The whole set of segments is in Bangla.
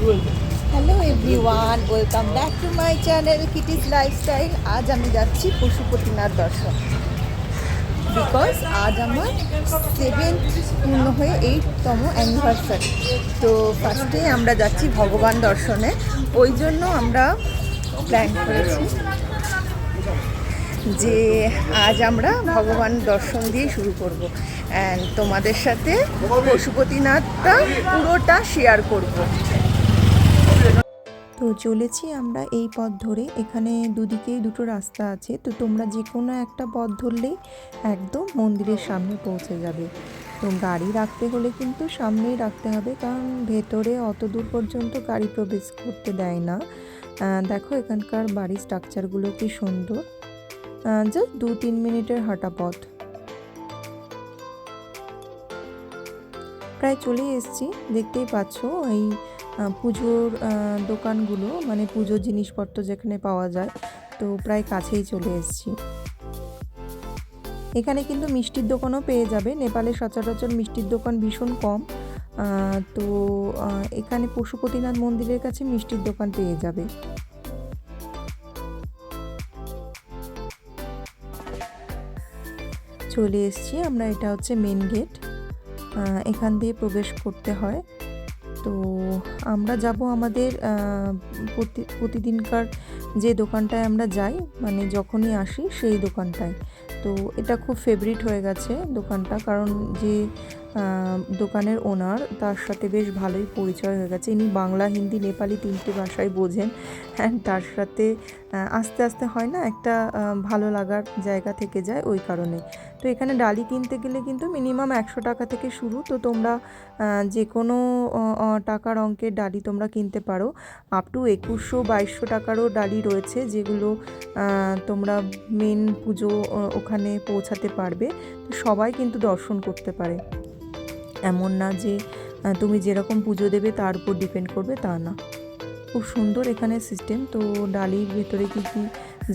Hello everyone, welcome back to my channel Kitty's lifestyle. আজ আমি যাচ্ছি পশুপতিনাথ দর্শন, বিকজ আজ আমার 7th পূর্ণ হয়ে 8তম অ্যানিভার্সারি। তো ফার্স্টে আমরা যাচ্ছি ভগবান দর্শনে, ওই জন্য আমরা প্ল্যান করেছি যে আজ আমরা ভগবান দর্শন দিয়ে শুরু করব অ্যান্ড তোমাদের সাথে পশুপতিনাথটা পুরোটা শেয়ার করব। তো চলেছি আমরা এই পথ ধরে। এখানে দুদিকেই দুটো রাস্তা আছে, তো তোমরা যে কোনো একটা পথ ধরলেই একদম মন্দিরের সামনে পৌঁছে যাবে। তো গাড়ি রাখতে হলে কিন্তু সামনেই রাখতে হবে, কারণ ভেতরে অত দূর পর্যন্ত গাড়ি প্রবেশ করতে দেয় না। দেখো এখানকার বাড়ির স্ট্রাকচারগুলো কি সুন্দর, জাস্ট 2-3 মিনিটের হাঁটা পথ। প্রায় চলে এসেছি, দেখতেই পাচ্ছ এই পুজোর দোকানগুলো, মানে পুজোর জিনিসপত্র যেখানে পাওয়া যায়, তো প্রায় কাছেই চলে এসেছি। এখানে কিন্তু মিষ্টির দোকানও পেয়ে যাবে। নেপালে সচরাচর মিষ্টির দোকান ভীষণ কম, তো এখানে পশুপতিনাথ মন্দিরের কাছে মিষ্টির দোকান পেয়ে যাবে। চলে এসেছি আমরা, এটা হচ্ছে মেন গেট, এখান দিয়ে প্রবেশ করতে হয়। তো আমরা যাব আমাদের প্রতিদিনকার যে দোকানটায় আমরা যাই, মানে যখনই আসি সেই দোকানটায়। তো এটা খুব ফেভারিট হয়ে গেছে দোকানটা, কারণ যে দোকানের ওনার, তার সাথে বেশ ভালোই পরিচয় হয়ে গেছে। ইনি বাংলা, হিন্দি, নেপালি 3টে ভাষায় বোঝেন, অ্যান্ড তার সাথে আস্তে আস্তে হয় না একটা ভালো লাগার জায়গা থেকে যায়, ওই কারণে। তো এখানে ডালি কিনতে গেলে কিন্তু মিনিমাম 100 টাকা থেকে শুরু। তো তোমরা যে কোনো টাকার অঙ্কের ডালি তোমরা কিনতে পারো। আপ টু 2100-2200 টাকারও ডালি রয়েছে, যেগুলো তোমরা মেন পুজো ওখানে পৌঁছাতে পারবে। তো সবাই কিন্তু দর্শন করতে পারে, এমন না যে তুমি যেরকম পুজো দেবে তার উপর ডিপেন্ড করবে, তা না। খুব সুন্দর এখানে সিস্টেম। তো ডালির ভেতরে কী কী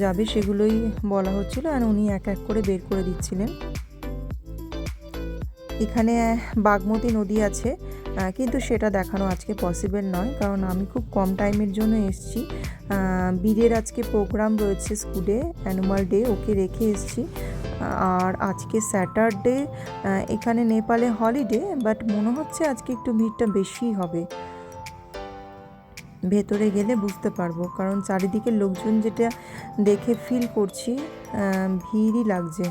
যাবে সেগুলোই বলা হচ্ছিল, আর উনি এক এক করে বের করে দিচ্ছিলেন। এখানে বাগমতী নদী আছে, কিন্তু সেটা দেখানো আজকে পসিবল নয়, কারণ আমি খুব কম টাইমের জন্য এসেছি। বীরের আজকে প্রোগ্রাম রয়েছে স্কুলে, অ্যানুয়াল ডে, ওকে রেখে এসেছি। আর আজকে স্যাটারডে, এখানে নেপালে হলিডে, বাট মনে হচ্ছে আজকে একটু ভিড়টা বেশি হবে। ভেতরে গেলে বুঝতে পারবো, কারণ চারিদিকে লোকজন যেটা দেখে ফিল করছি, ভিড়ই লাগছে।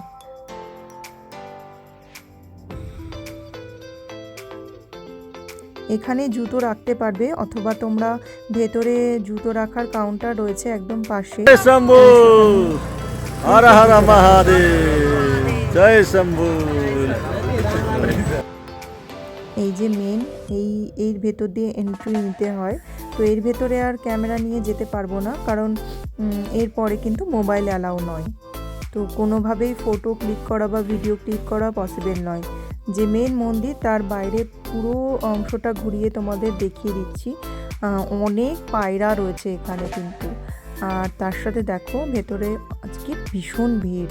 এখানে জুতো রাখতে পারবে, অথবা তোমরা ভেতরে জুতো রাখার কাউন্টার রয়েছে একদম পাশে। শম্ভু হর হর মহাদেব, জয় শম্ভু। এই যে মেন, এর ভেতর দিয়ে এন্ট্রি নিতে হয়। তো এর ভেতরে আর ক্যামেরা নিয়ে যেতে পারবো না, কারণ এরপরে কিন্তু মোবাইল অ্যালাউ নয়। তো কোনোভাবেই ফটো ক্লিক করা বা ভিডিও ক্লিক করা পসিবল নয়। যে মেন মন্দির, তার বাইরে পুরো অংশটা ঘুরিয়ে তোমাদের দেখিয়ে দিচ্ছি। অনেক পায়রা রয়েছে এখানে কিন্তু। আর তার সাথে দেখো ভেতরে আজকে ভীষণ ভিড়,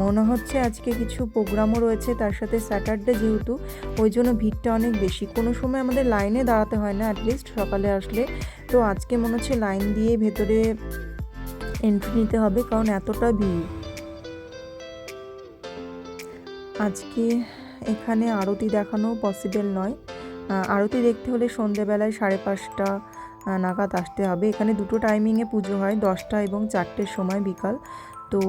মনে হচ্ছে আজকে কিছু প্রোগ্রামও রয়েছে, তার সাথে স্যাটারডে যেহেতু, ওই জন্য ভিড়টা অনেক বেশি। কোনো সময় আমাদের লাইনে দাঁড়াতে হয় না, অ্যাটলিস্ট সকালে আসলে। তো আজকে মনে হচ্ছে লাইন দিয়ে ভেতরে এন্ট্রি নিতে হবে, কারণ এতটা ভিড়। আজকে এখানে আরতি দেখানো পসিবল নয়। আরতি দেখতে হলে সন্ধেবেলায় 5:30 নাগাদ আসতে হবে। এখানে দুটো টাইমিংয়ে পুজো হয়, 10টা এবং 4টের সময় বিকাল। তো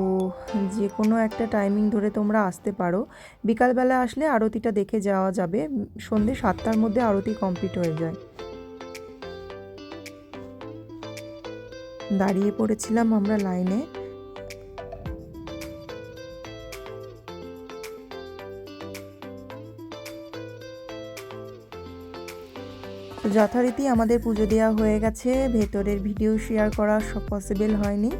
যে কোনো একটা টাইমিং ধরে তোমরা আসতে পারো। বিকালবেলা আসলে আরতিটা দেখে যাওয়া যাবে, সন্ধে 7টার মধ্যে আরতি কমপ্লিট হয়ে যায়। দাঁড়িয়ে পড়েছিলাম আমরা লাইনে। তো যথারীতি আমাদের পুজো দেওয়া হয়ে গেছে, ভেতরের ভিডিও শেয়ার করা সব পসিবল হয়নি।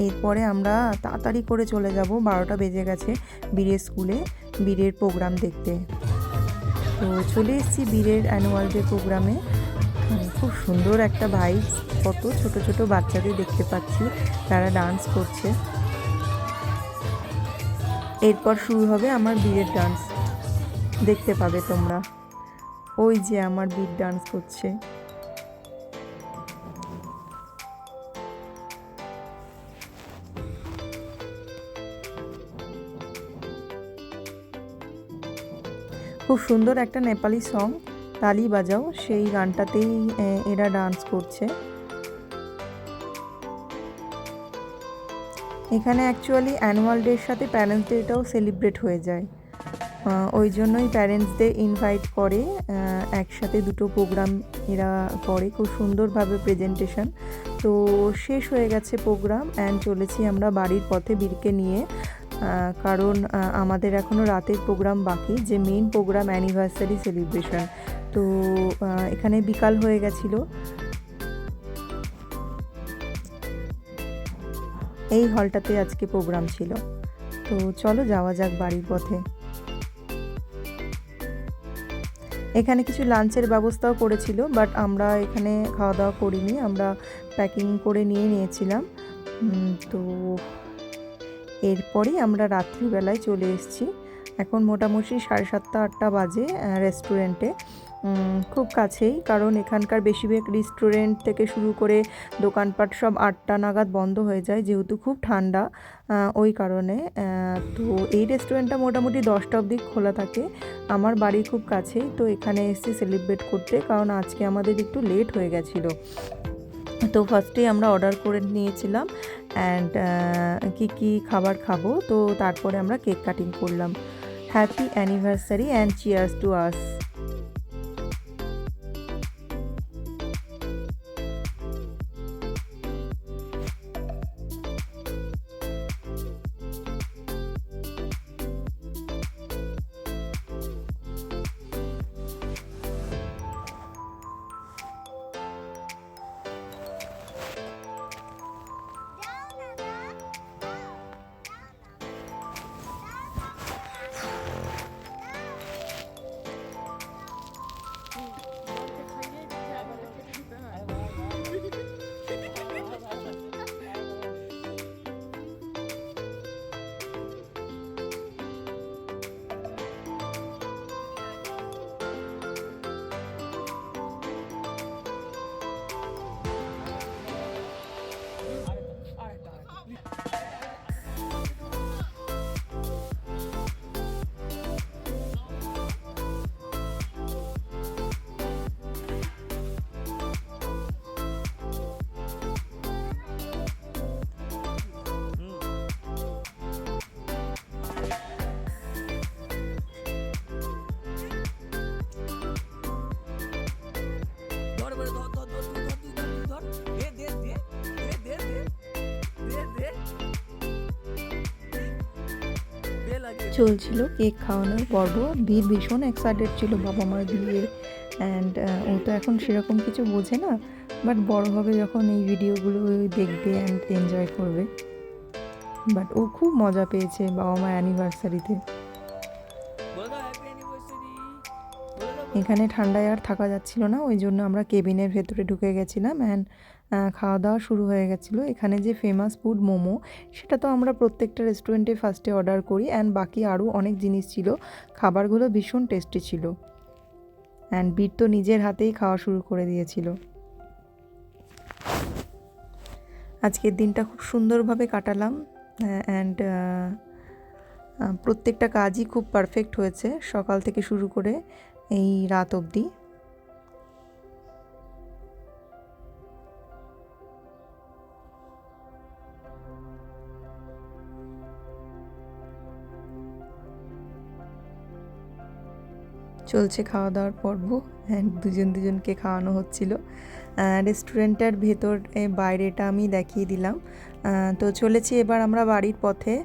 এরপরে আমরা তাড়াতাড়ি করে চলে যাব, 12টা বেজে গেছে, বীরের স্কুলে বীরের প্রোগ্রাম দেখতে। তো চলে এসেছি বীরের অ্যানুয়াল ডে প্রোগ্রামে। খুব সুন্দর একটা ভাইব, কত ছোট ছোট বাচ্চাদের দেখতে পাচ্ছি, তারা ডান্স করছে। এরপর শুরু হবে আমার বীরের ডান্স, দেখতে পাবে তোমরা। ওই যে আমার বীর ডান্স করছে। খুব সুন্দর একটা নেপালি সং তালি বাজাও, সেই গানটাতেই এরা ডান্স করছে। এখানে অ্যাকচুয়ালি অ্যানুয়াল ডের সাথে প্যারেন্টস ডেটাও সেলিব্রেট হয়ে যায়, ওই জন্যই প্যারেন্টসদের ইনভাইট করে, একসাথে দুটো প্রোগ্রাম এরা করে, খুব সুন্দরভাবে প্রেজেন্টেশন। তো শেষ হয়ে গেছে প্রোগ্রাম অ্যান্ড চলেছি আমরা বাড়ির পথে বীরকে নিয়ে, কারণ আমাদের এখনও রাতের প্রোগ্রাম বাকি, যে মেইন প্রোগ্রাম অ্যানিভার্সারি সেলিব্রেশন। তো এখানে বিকাল হয়ে গেছিলো। এই হলটাতে আজকে প্রোগ্রাম ছিল। তো চলো যাওয়া যাক বাড়ির পথে। এখানে কিছু লাঞ্চের ব্যবস্থাও করেছিল, বাট আমরা এখানে খাওয়া দাওয়া করিনি, আমরা প্যাকিং করে নিয়েছিলাম। তো এরপরেই আমরা রাত্রিবেলায় চলে এসেছি। এখন মোটামুটি 7:30-8টা বাজে রেস্টুরেন্টে, খুব কাছেই, কারণ এখানকার বেশিরভাগ রেস্টুরেন্ট থেকে শুরু করে দোকানপাট সব 8টা নাগাদ বন্ধ হয়ে যায়, যেহেতু খুব ঠান্ডা ওই কারণে। তো এই রেস্টুরেন্টটা মোটামুটি 10টা অবধি খোলা থাকে। আমার বাড়ি খুব কাছেই, তো এখানে এসেছি সেলিব্রেট করতে, কারণ আজকে আমাদের একটু লেট হয়ে গেছিলো। তো ফার্স্টেই আমরা অর্ডার করে নিয়েছিলাম অ্যান্ড কী খাবার খাবো, তো তারপরে আমরা কেক কাটিং করলাম। Happy anniversary and cheers to us. চলছিল কেক খাওয়ানোর পর্ব। বীর ভীষণ এক্সাইটেড ছিল বাবা মার বিয়ে, অ্যান্ড ও তো এখন সেরকম কিছু বোঝে না, বাট বড় হবে যখন এই ভিডিওগুলো দেখবে অ্যান্ড এনজয় করবে। বাট ও খুব মজা পেয়েছে বাবা মার অ্যানিভার্সারিতে। এখানে ঠান্ডায় আর থাকা যাচ্ছিল না, ওই জন্য আমরা কেবিনের ভেতরে ঢুকে গেছিলাম অ্যান্ড খাওয়া দাওয়া শুরু হয়ে গেছিলো। এখানে যে ফেমাস ফুড মোমো, সেটা তো আমরা প্রত্যেকটা রেস্টুরেন্টে ফার্স্টে অর্ডার করি, অ্যান্ড বাকি আরও অনেক জিনিস ছিল। খাবারগুলো ভীষণ টেস্টি ছিল অ্যান্ড বীর তো নিজের হাতেই খাওয়া শুরু করে দিয়েছিল। আজকের দিনটা খুব সুন্দরভাবে কাটালাম অ্যান্ড প্রত্যেকটা কাজই খুব পারফেক্ট হয়েছে, সকাল থেকে শুরু করে এই রাত অবধি। চলছে খাওয়া দাওয়ার পর্ব অ্যান্ড দুজনকে খাওয়ানো হচ্ছিল। রেস্টুরেন্টের ভেতর বাইরেটা আমি দেখিয়ে দিলাম। তো চলেছি এবার আমরা বাড়ির পথে।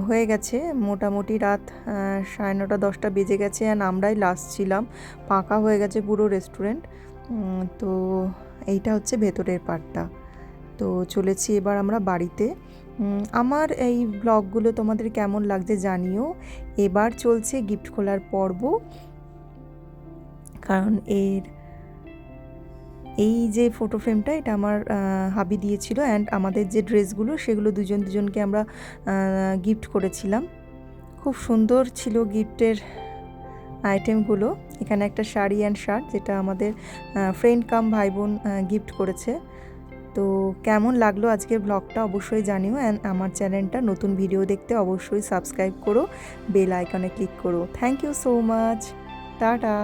হয়ে গেছে মোটামুটি রাত 9:30-10টা বেজে গেছে অ্যান্ড আমরাই লাস্ট ছিলাম, ফাঁকা হয়ে গেছে পুরো রেস্টুরেন্ট। তো এইটা হচ্ছে ভেতরের পার্টটা। তো চলেছি এবার আমরা বাড়িতে। আমার এই ব্লগগুলো তোমাদের কেমন লাগছে জানিও। এবার চলছে গিফট খোলার পর্ব, কারণ এই যে ফটো ফ্রেমটা এটা আমার হাবি দিয়েছিল অ্যান্ড আমাদের যে ড্রেসগুলো সেগুলো দুজনকে আমরা গিফট করেছিলাম। খুব সুন্দর ছিল গিফটের আইটেমগুলো। এখানে একটা শাড়ি অ্যান্ড শার্ট, যেটা আমাদের ফ্রেন্ড কাম ভাই বোন গিফট করেছে। তো কেমন লাগলো আজকের ব্লগটা অবশ্যই জানিও, অ্যান্ড আমার চ্যানেলটা নতুন ভিডিও দেখতে অবশ্যই সাবস্ক্রাইব করো, বেল আইকনে ক্লিক করো। Thank you so much. Tata.